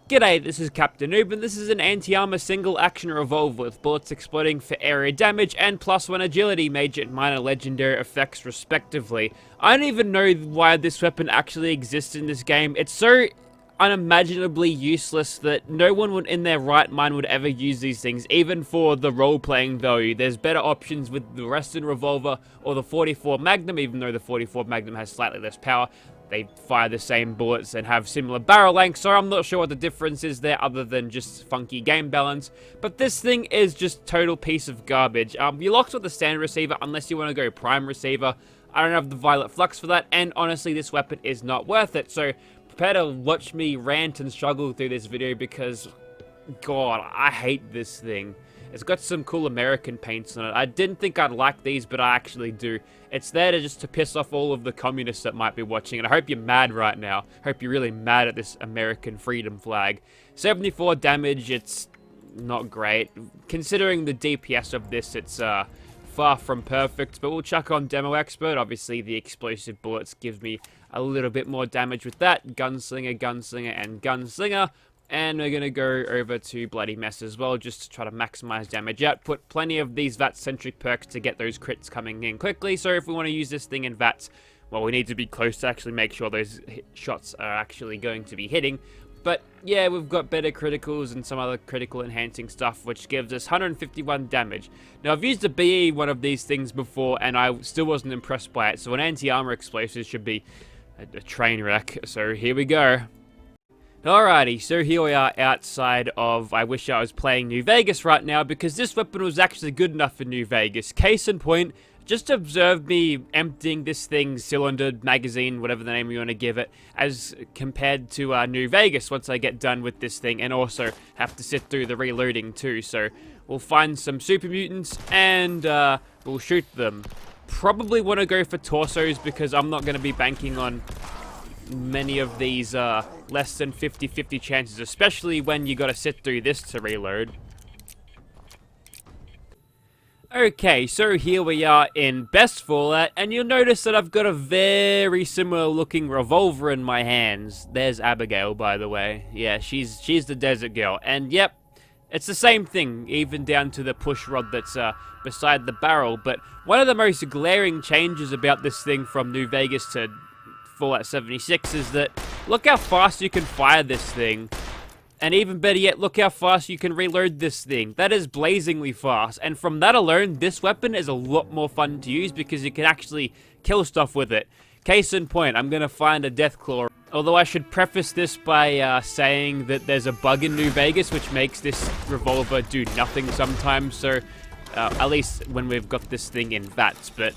G'day, this is Captainoob, and this is an anti-armor single-action revolver with bullets exploding for area damage and +1 agility, major and minor legendary effects respectively. I don't even know why this weapon actually exists in this game. It's so unimaginably useless that no one would in their right mind would ever use these things, even for the role-playing value. There's better options with the Western Revolver or the 44 Magnum, even though the 44 Magnum has slightly less power. They fire the same bullets and have similar barrel lengths, so I'm not sure what the difference is there other than just funky game balance. But this thing is just total piece of garbage. You're locked with the standard receiver unless you want to go prime receiver. I don't have the violet flux for that, and honestly this weapon is not worth it. So prepare to watch me rant and struggle through this video because, God, I hate this thing. It's got some cool American paints on it. I didn't think I'd like these, but I actually do. It's there just to piss off all of the communists that might be watching, and I hope you're mad right now. I hope you're really mad at this American freedom flag. 74 damage, it's not great. Considering the DPS of this, it's far from perfect, but we'll chuck on Demo Expert. Obviously, the explosive bullets gives me a little bit more damage with that. Gunslinger, Gunslinger, and Gunslinger. And we're going to go over to Bloody Mess as well, just to try to maximize damage output. Plenty of these VAT-centric perks to get those crits coming in quickly. So if we want to use this thing in VATs, well, we need to be close to actually make sure those shots are actually going to be hitting. But yeah, we've got better criticals and some other critical enhancing stuff, which gives us 151 damage. Now, I've used a BE one of these things before, and I still wasn't impressed by it. So an anti-armor explosive should be a train wreck. So here we go. Alrighty, so here we are outside of, I wish I was playing New Vegas right now, because this weapon was actually good enough for New Vegas. Case in point, just observe me emptying this thing's cylinder, magazine, whatever the name you want to give it, as compared to New Vegas once I get done with this thing, and also have to sit through the reloading too. So we'll find some super mutants, and we'll shoot them. Probably want to go for torsos, because I'm not going to be banking on many of these less than 50-50 chances, especially when you gotta sit through this to reload. Okay, so here we are in Best Fallout, and you'll notice that I've got a very similar looking revolver in my hands. There's Abigail, by the way. Yeah, she's the desert girl, and yep, it's the same thing, even down to the push rod that's beside the barrel. But one of the most glaring changes about this thing from New Vegas to Fallout 76 is that look how fast you can fire this thing, and even better yet, look how fast you can reload this thing. That is blazingly fast, and from that alone, this weapon is a lot more fun to use because you can actually kill stuff with it. Case in point, I'm gonna find a Deathclaw. Although I should preface this by saying that there's a bug in New Vegas which makes this revolver do nothing sometimes, so at least when we've got this thing in VATs. But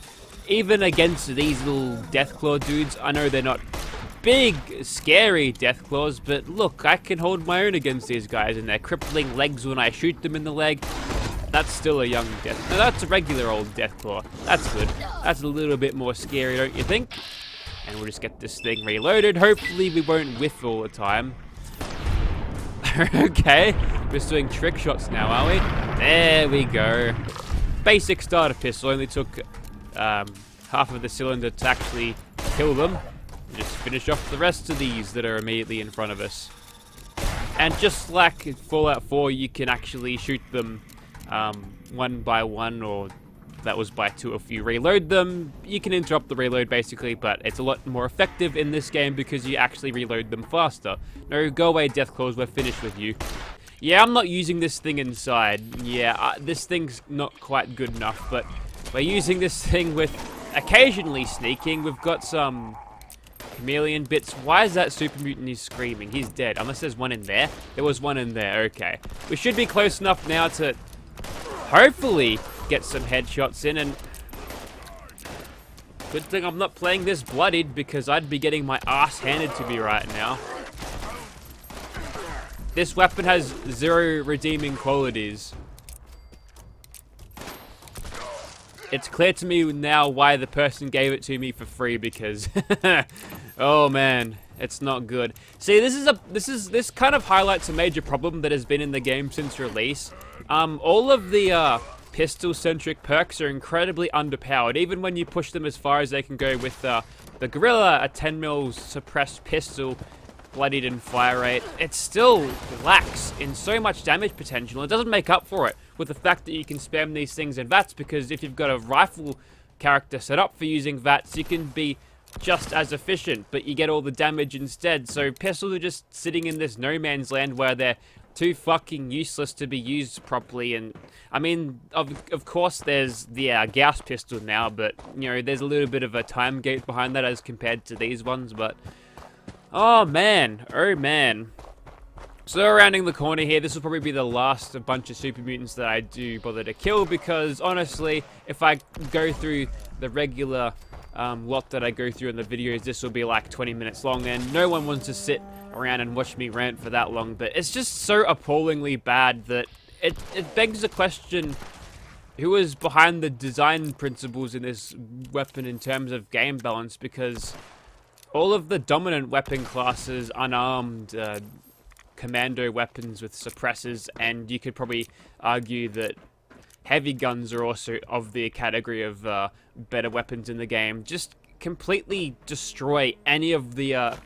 even against these little Deathclaw dudes, I know they're not big, scary Deathclaws, but look, I can hold my own against these guys, and their crippling legs when I shoot them in the leg. That's still a young Death. No, that's a regular old Deathclaw. That's good. That's a little bit more scary, don't you think? And we'll just get this thing reloaded. Hopefully we won't whiff all the time. Okay, we're just doing trick shots now, are we? There we go. Basic starter pistol, only took half of the cylinder to actually kill them. Just finish off the rest of these that are immediately in front of us. And just like Fallout 4, you can actually shoot them one by one, or that was by two if you reload them. You can interrupt the reload basically, but it's a lot more effective in this game because you actually reload them faster. No, go away Deathclaws, we're finished with you. Yeah, I'm not using this thing inside. Yeah, this thing's not quite good enough, but we're using this thing with occasionally sneaking. We've got some chameleon bits. Why is that super mutant? He's screaming? He's dead. Unless there's one in there. There was one in there. Okay. We should be close enough now to hopefully get some headshots in. And good thing I'm not playing this bloodied, because I'd be getting my ass handed to me right now. This weapon has zero redeeming qualities. It's clear to me now why the person gave it to me for free, because oh man, it's not good. See, this kind of highlights a major problem that has been in the game since release. All of the pistol-centric perks are incredibly underpowered, even when you push them as far as they can go with the Gorilla, a 10mm suppressed pistol. bloodied in fire rate, it still lacks in so much damage potential. It doesn't make up for it with the fact that you can spam these things in VATS, because if you've got a rifle character set up for using VATS, you can be just as efficient, but you get all the damage instead. So pistols are just sitting in this no man's land where they're too fucking useless to be used properly. And I mean, of course there's the Gauss pistol now, but you know, there's a little bit of a time gate behind that as compared to these ones. But oh man, so rounding the corner here, this will probably be the last bunch of super mutants that I do bother to kill, because honestly, if I go through the regular lot that I go through in the videos, this will be like 20 minutes long, and no one wants to sit around and watch me rant for that long. But it's just so appallingly bad that it begs the question, who is behind the design principles in this weapon in terms of game balance? Because all of the dominant weapon classes, unarmed, commando weapons with suppressors, and you could probably argue that heavy guns are also of the category of better weapons in the game, just completely destroy any of the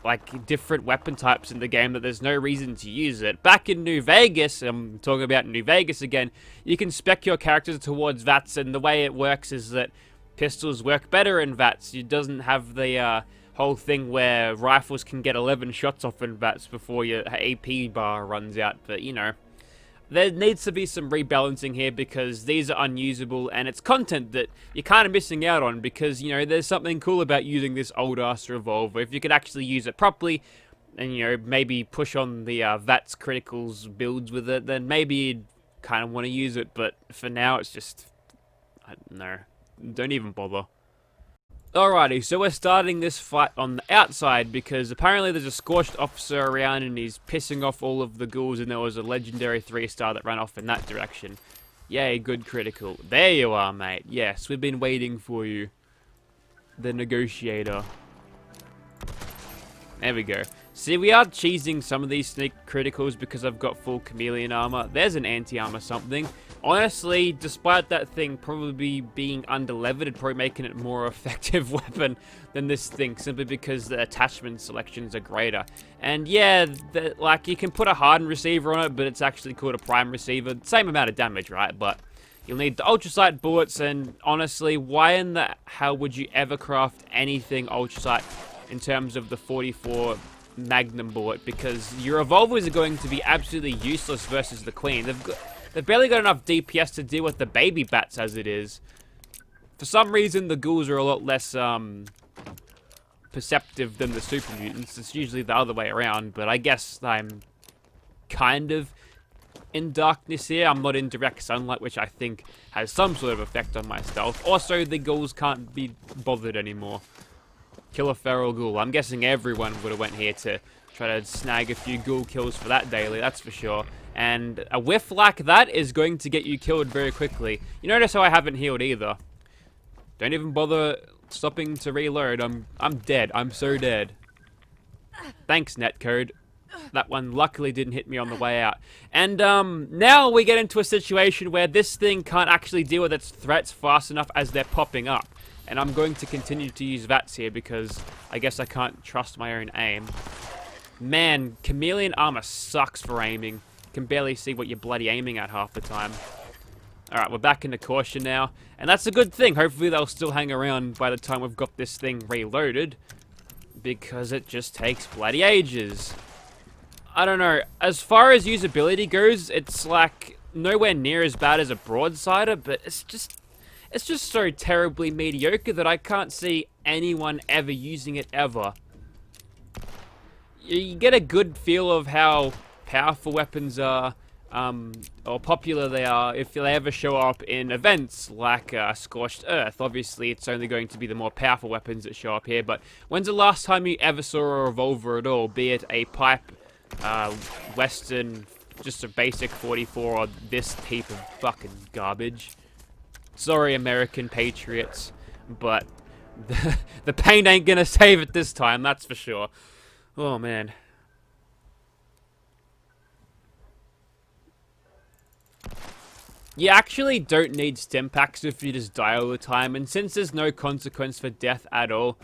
like different weapon types in the game, that there's no reason to use it. Back in New Vegas, I'm talking about New Vegas again, you can spec your characters towards VATS, and the way it works is that pistols work better in VATS. It doesn't have the whole thing where rifles can get 11 shots off in VATS before your AP bar runs out. But you know, there needs to be some rebalancing here, because these are unusable, and it's content that you're kind of missing out on, because, you know, there's something cool about using this old-ass revolver. If you could actually use it properly, and, you know, maybe push on the VATS criticals builds with it, then maybe you'd kind of want to use it. But for now, it's just, I don't know, don't even bother. Alrighty, so we're starting this fight on the outside, because apparently there's a scorched officer around and he's pissing off all of the ghouls, and there was a legendary 3-star that ran off in that direction. Yay, good critical. There you are, mate. Yes, we've been waiting for you. The negotiator. There we go. See, we are cheesing some of these sneak criticals because I've got full chameleon armor. There's an anti-armor something. Honestly, despite that thing probably being under-levered, it'd probably making it more effective weapon than this thing, simply because the attachment selections are greater. And yeah, like, you can put a hardened receiver on it, but it's actually called a prime receiver. Same amount of damage, right? But you'll need the ultrasight bullets, and honestly, why in the hell would you ever craft anything ultrasight in terms of the 44 Magnum bullet? Because your revolvers are going to be absolutely useless versus the Queen. They've barely got enough DPS to deal with the baby bats as it is. For some reason, the ghouls are a lot less perceptive than the super mutants. It's usually the other way around, but I guess I'm kind of in darkness here. I'm not in direct sunlight, which I think has some sort of effect on my stealth. Also, the ghouls can't be bothered anymore. Kill a feral ghoul. I'm guessing everyone would have went here to try to snag a few ghoul kills for that daily, that's for sure. And a whiff like that is going to get you killed very quickly. You notice how I haven't healed either. Don't even bother stopping to reload. I'm dead. I'm so dead. Thanks, netcode. That one luckily didn't hit me on the way out. And now we get into a situation where this thing can't actually deal with its threats fast enough as they're popping up. And I'm going to continue to use VATS here, because I guess I can't trust my own aim. Man, chameleon armor sucks for aiming. Can barely see what you're bloody aiming at half the time. Alright, we're back into caution now, and that's a good thing. Hopefully they'll still hang around by the time we've got this thing reloaded, because it just takes bloody ages. I don't know, as far as usability goes, it's like nowhere near as bad as a broadsider, but it's just so terribly mediocre that I can't see anyone ever using it ever. You get a good feel of how powerful weapons are, or popular they are, if they ever show up in events like Scorched Earth. Obviously, it's only going to be the more powerful weapons that show up here, but when's the last time you ever saw a revolver at all, be it a pipe, Western, just a basic 44, or this heap of fucking garbage? Sorry, American patriots, but the paint ain't gonna save it this time, that's for sure. Oh, man. You actually don't need stim packs if you just die all the time, and since there's no consequence for death at all,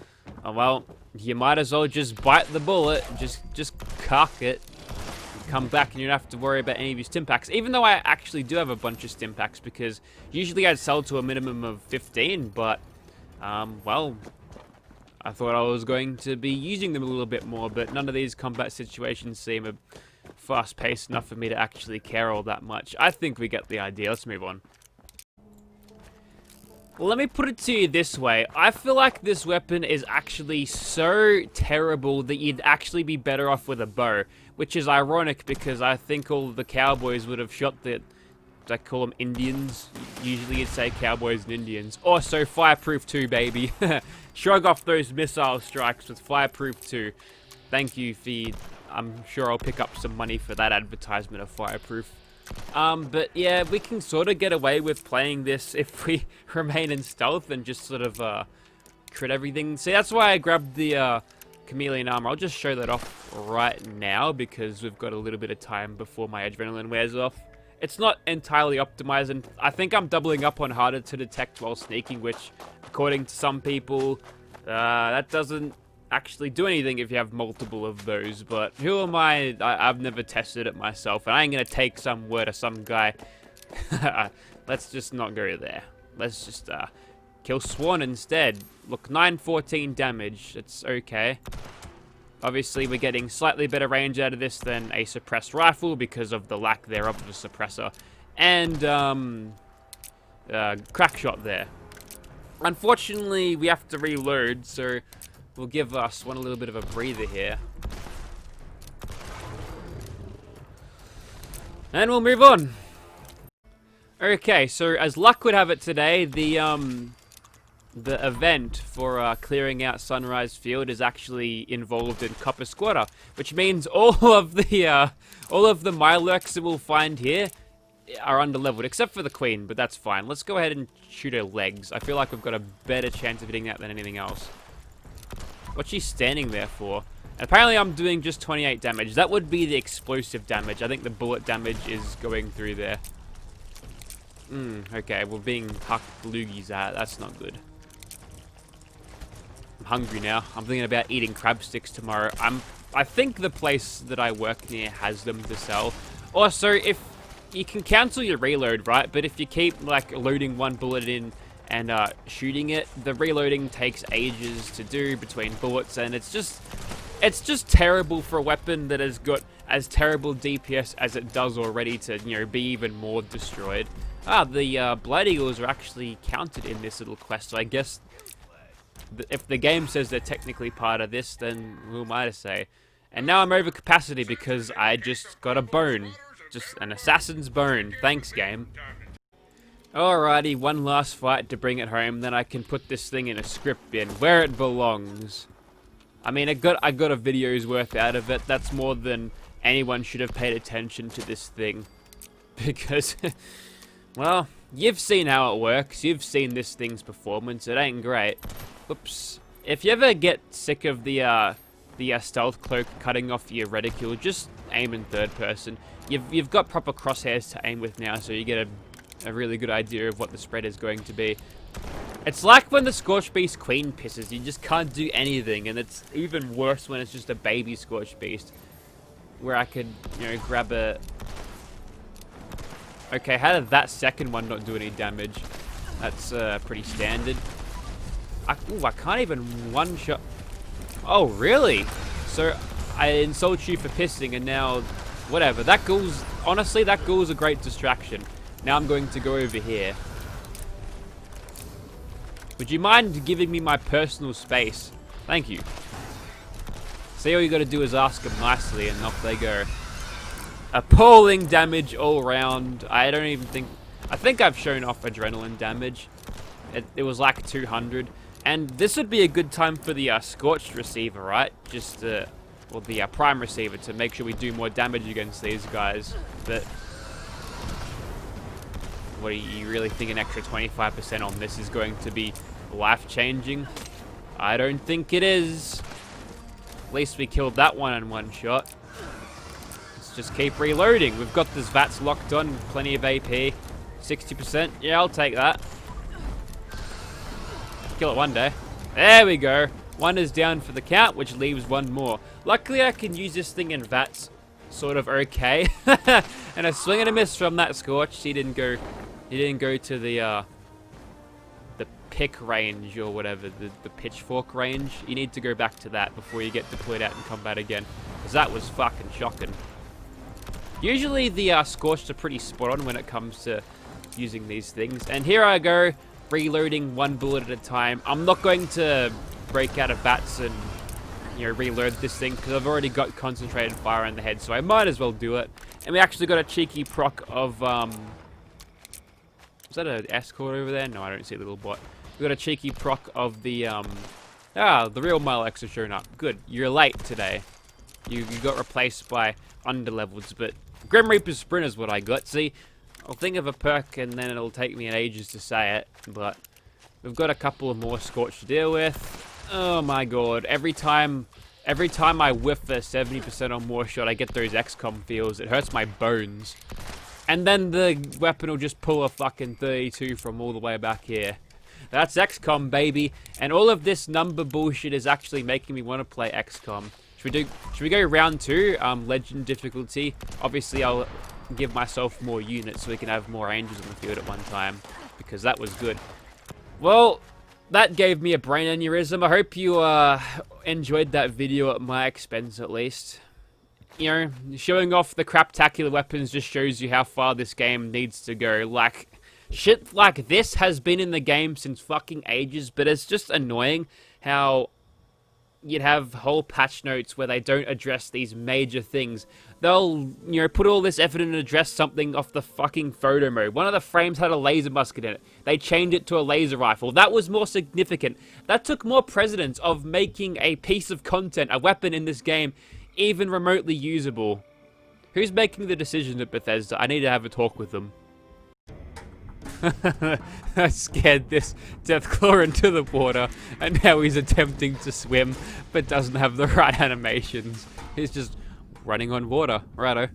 oh well, you might as well just bite the bullet, just cock it, come back, and you don't have to worry about any of your stim packs. Even though I actually do have a bunch of stim packs, because usually I'd sell to a minimum of 15, but well, I thought I was going to be using them a little bit more, but none of these combat situations seem fast-paced enough for me to actually care all that much. I think we get the idea. Let's move on. Well, let me put it to you this way. I feel like this weapon is actually so terrible that you'd actually be better off with a bow, which is ironic because I think all the cowboys would have shot the... I call them Indians. Usually you'd say cowboys and Indians. Also, Fireproof 2, baby. Shrug off those missile strikes with Fireproof 2. Thank you, Feed. I'm sure I'll pick up some money for that advertisement of Fireproof. But yeah, we can sort of get away with playing this if we remain in stealth and just sort of, crit everything. See, that's why I grabbed the, chameleon armor. I'll just show that off right now because we've got a little bit of time before my adrenaline wears off. It's not entirely optimized, and I think I'm doubling up on harder to detect while sneaking, which, according to some people, that doesn't actually do anything if you have multiple of those, but who am I? I've never tested it myself, and I ain't gonna take some word of some guy. Let's just not go there. Let's just kill Swan instead. Look, 914 damage. It's okay. Obviously, we're getting slightly better range out of this than a suppressed rifle because of the lack thereof of a suppressor. And, crack shot there. Unfortunately, we have to reload, so we'll give us one a little bit of a breather here. And we'll move on. Okay, so as luck would have it today, the event for clearing out Sunrise Field is actually involved in Copper Squatter, which means all of the Mirelurks that we'll find here are underleveled, except for the Queen, but that's fine. Let's go ahead and shoot her legs. I feel like we've got a better chance of hitting that than anything else. What's she standing there for? And apparently I'm doing just 28 damage. That would be the explosive damage. I think the bullet damage is going through there. Okay, we're being hucked loogies at. That's not good. I'm hungry now. I'm thinking about eating crab sticks tomorrow. I think the place that I work near has them to sell. Also, if you can cancel your reload, right? But if you keep like loading one bullet in and shooting it, the reloading takes ages to do between bullets, and it's just terrible for a weapon that has got as terrible DPS as it does already to, you know, be even more destroyed. Ah, the Blood Eagles are actually counted in this little quest, so I guess if the game says they're technically part of this, then who am I to say? And now I'm over capacity because I just got a bone. Just an assassin's bone. Thanks, game. Alrighty, one last fight to bring it home, then I can put this thing in a script bin where it belongs. I mean, I got a video's worth out of it. That's more than anyone should have paid attention to this thing. Because, well, you've seen how it works. You've seen this thing's performance. It ain't great. Oops. If you ever get sick of the stealth cloak cutting off your reticule, just aim in third person. You've got proper crosshairs to aim with now, so you get a really good idea of what the spread is going to be. It's like when the Scorched Beast Queen pisses, you just can't do anything, and it's even worse when it's just a baby Scorched Beast, where I could, you know, grab a... Okay, how did that second one not do any damage? That's pretty standard. Ooh, I can't even one-shot... Oh, really? So, I insult you for pissing, and now... Whatever, that ghoul's... Honestly, that ghoul's a great distraction. Now I'm going to go over here. Would you mind giving me my personal space? Thank you. See, all you gotta do is ask them nicely, and off they go. Appalling damage all round. I don't even think... I think I've shown off adrenaline damage. It was like 200. And this would be a good time for the Scorched Receiver, right? Just, well, the Prime Receiver to make sure we do more damage against these guys. But... What, do you really think an extra 25% on this is going to be life-changing? I don't think it is. At least we killed that one in one shot. Let's just keep reloading. We've got this VATS locked on, plenty of AP. 60%, yeah, I'll take that. Kill it one day. There we go. One is down for the count, which leaves one more. Luckily, I can use this thing in VATS sort of okay. And a swing and a miss from that Scorch. He didn't go to the pick range or whatever, the pitchfork range. You need to go back to that before you get deployed out in combat again, because that was fucking shocking. Usually the Scorched are pretty spot on when it comes to using these things. And here I go, reloading one bullet at a time. I'm not going to break out of VATS and, you know, reload this thing, because I've already got concentrated fire in the head, so I might as well do it. And we actually got a cheeky proc of, is that an escort over there? No, I don't see a little bot. We got a cheeky proc of the real mile X has shown up. Good, you're late today. You got replaced by underlevels, but Grim Reaper Sprint is what I got. See, I'll think of a perk and then it'll take me an ages to say it, but we've got a couple of more Scorch to deal with. Oh my god, every time I whiff a 70% or more shot, I get those XCOM feels. It hurts my bones. And then the weapon will just pull a fucking 32 from all the way back here. That's XCOM, baby. And all of this number bullshit is actually making me want to play XCOM. Should we go round 2, legend difficulty? Obviously, I'll give myself more units so we can have more angels in the field at one time, because that was good. Well, that gave me a brain aneurysm. I hope you enjoyed that video at my expense, at least. You know, showing off the craptacular weapons just shows you how far this game needs to go. Like, shit like this has been in the game since fucking ages, but it's just annoying how you'd have whole patch notes where they don't address these major things. They'll, you know, put all this effort in and address something off the fucking photo mode. One of the frames had a laser musket in it. They changed it to a laser rifle. That was more significant. That took more precedence of making a piece of content, a weapon in this game, even remotely usable. Who's making the decision at Bethesda? I need to have a talk with them. I scared this Deathclaw into the water, and now he's attempting to swim, but doesn't have the right animations. He's just running on water. Righto.